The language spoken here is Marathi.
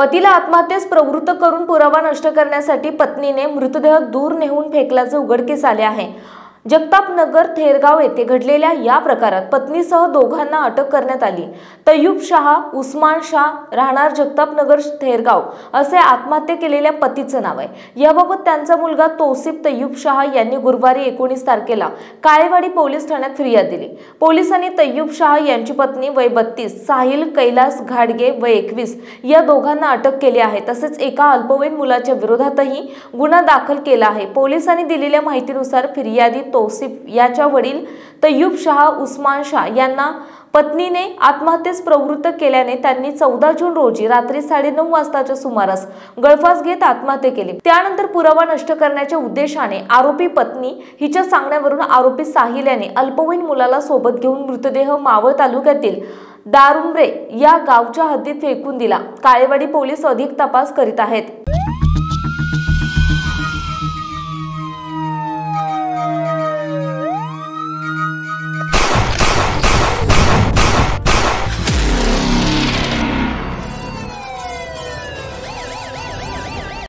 पतीला आत्महत्येस प्रवृत्त करून पुरावा नष्ट करण्यासाठी पत्नीने मृतदेह दूर नेऊन फेकल्याचे उघडकीस आले आहे। जगतापनगर थेरगाव येथे घडलेल्या या प्रकारात पत्नीसह दोघांना अटक करण्यात आली। तय्यूब शाह उस्मान शाह राहणार जगतापनगर थेरगाव असे आत्महत्या केलेल्या पतीचे नाव आहे। याबाबत त्यांचा मुलगा तौसिफ तय्यूब शाह यांनी गुरुवारी 19 तारखेला काळेवाडी पोलीस ठाण्यात फिर्याद दिली। पोलिसांनी तय्यूब शाह यांची पत्नी वय 32 साहिल कैलास घाडगे वय 21 या दोघांना अटक केली आहे। तसेच एका अल्पवयीन मुलाच्या विरोधातही गुन्हा दाखल केला आहे। पोलिसांनी दिलेल्या माहितीनुसार फिर्यादी तौसिफ याच्या वडील तय्यूब शाह उस्मान शाह यांना पत्नीने आत्महत्येस प्रवृत्त केल्याने त्यांनी 14 जून रोजी रात्री 9:30 वाजताच्या सुमारास गळफास घेत आत्महत्या केली। त्यानंतर पुरावा नष्ट करण्याच्या उद्देशाने आरोपी पत्नी हिच्या सांगण्यावरून आरोपी साहिल याने अल्पवयीन मुलाला सोबत घेऊन मृतदेह मावळ तालुक्यातील दारुंब्रे या गावच्या हद्दीत फेकून दिला। काळेवाडी पोलीस अधिक तपास करीत आहेत।